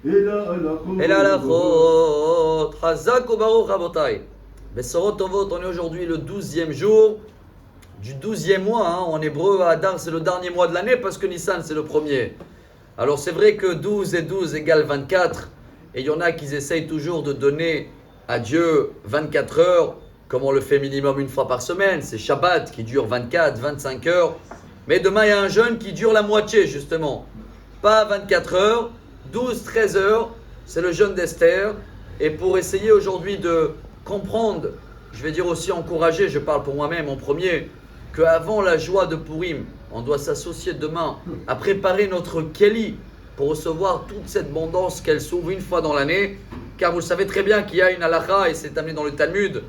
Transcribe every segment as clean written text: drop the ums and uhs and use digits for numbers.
Et la halachot. Chazak ou baruch rabotai. Besorot tovot, on est aujourd'hui le 12e jour du 12e mois. En hébreu, Adar, c'est le dernier mois de l'année parce que Nissan, c'est le premier. Alors c'est vrai que 12 et 12 égale 24. Et il y en a qui essayent toujours de donner à Dieu 24 heures, comme on le fait minimum une fois par semaine. C'est Shabbat qui dure 24, 25 heures. Mais demain, il y a un jeûne qui dure la moitié, justement. Pas 24 heures, 12, 13 heures. C'est le jeûne d'Esther. Et pour essayer aujourd'hui de comprendre, je vais dire aussi encourager, je parle pour moi-même en premier, qu'avant la joie de Purim, on doit s'associer demain à préparer notre Keli pour recevoir toute cette abondance qu'elle s'ouvre une fois dans l'année. Car vous savez très bien qu'il y a une halakha, et c'est amené dans le Talmud,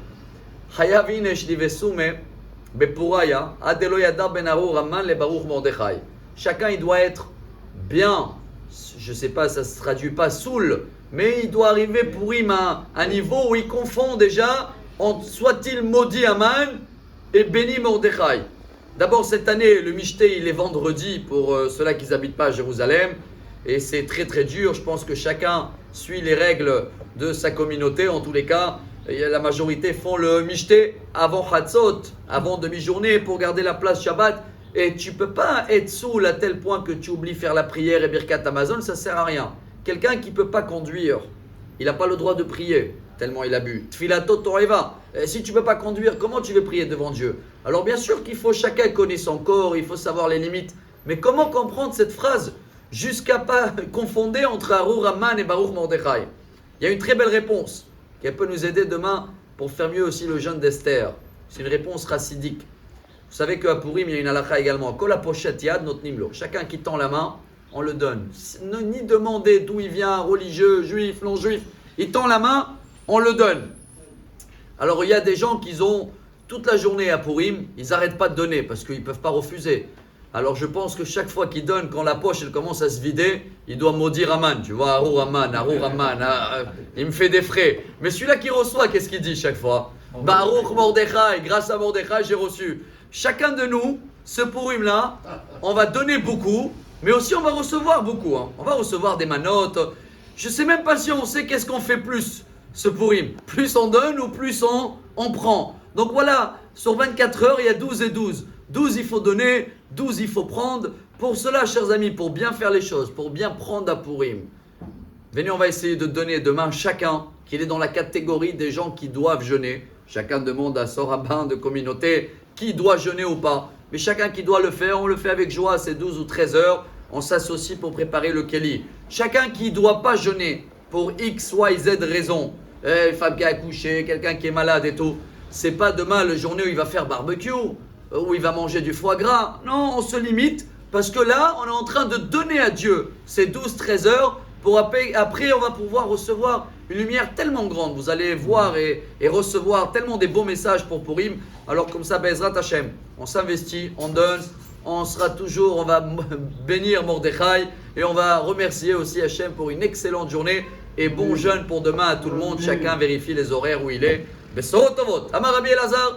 Chacun il doit être bien, je ne sais pas, ça ne se traduit pas saoul, mais il doit arriver pour lui à un niveau où il confond déjà, soit-il maudit Aman et béni Mordechai. D'abord cette année, le Mishté il est vendredi pour ceux-là qui n'habitent pas à Jérusalem, et c'est très très dur, je pense que chacun suit les règles de sa communauté, en tous les cas. La majorité font le Mishté avant Chatzot, avant demi-journée pour garder la place Shabbat. Et tu ne peux pas être saoul à tel point que tu oublies faire la prière et Birkat Amazon, ça ne sert à rien. Quelqu'un qui ne peut pas conduire, il n'a pas le droit de prier, tellement il a bu. Tfilatot Toreva. Si tu ne peux pas conduire, comment tu veux prier devant Dieu? Alors bien sûr qu'il faut chacun connaître son corps, il faut savoir les limites. Mais comment comprendre cette phrase jusqu'à pas confonder entre Arur Amman et Baruch Mordechai? Il y a une très belle réponse qui peut nous aider demain pour faire mieux aussi le jeûne d'Esther. C'est une réponse racidique. Vous savez qu'à Purim, il y a une halakha également. Kol hapochet yad notnim lo. Chacun qui tend la main, on le donne. Ni demander d'où il vient, religieux, juif, non juif. Il tend la main, on le donne. Alors il y a des gens qui ont toute la journée à Purim, ils n'arrêtent pas de donner parce qu'ils ne peuvent pas refuser. Alors je pense que chaque fois qu'il donne, quand la poche elle commence à se vider, il doit maudire Aman. Tu vois, Arur Aman, il me fait des frais. Mais celui-là qui reçoit, qu'est-ce qu'il dit chaque fois? Baruch Mordechai, grâce à Mordechai, j'ai reçu. Chacun de nous, ce Purim-là, on va donner beaucoup, mais aussi on va recevoir beaucoup. On va recevoir des manotes. Je ne sais même pas si on sait qu'est-ce qu'on fait plus, ce Purim. Plus on donne ou plus on prend. Donc voilà, sur 24 heures, il y a 12 et 12. 12, il faut donner, 12, il faut prendre. Pour cela, chers amis, pour bien faire les choses, pour bien prendre à Purim, venez, on va essayer de donner demain chacun, qu'il est dans la catégorie des gens qui doivent jeûner. Chacun demande à son rabbin de communauté qui doit jeûner ou pas. Mais chacun qui doit le faire, on le fait avec joie, c'est 12 ou 13 heures. On s'associe pour préparer le Keli. Chacun qui ne doit pas jeûner pour X, Y, Z raison, une femme qui a accouché, quelqu'un qui est malade et tout, c'est pas demain la journée où il va faire barbecue, où il va manger du foie gras. Non, on se limite parce que là, on est en train de donner à Dieu ces 12-13 heures pour après, on va pouvoir recevoir une lumière tellement grande. Vous allez voir et recevoir tellement des beaux messages pour Purim. Alors comme ça, Bezrat Hashem, on s'investit, on donne, on sera toujours, on va bénir Mordechai et on va remercier aussi Hashem pour une excellente journée et bon jeûne pour demain à tout le monde. Chacun vérifie les horaires où il est. Besorot tovot. Amar Rabbi Elazar.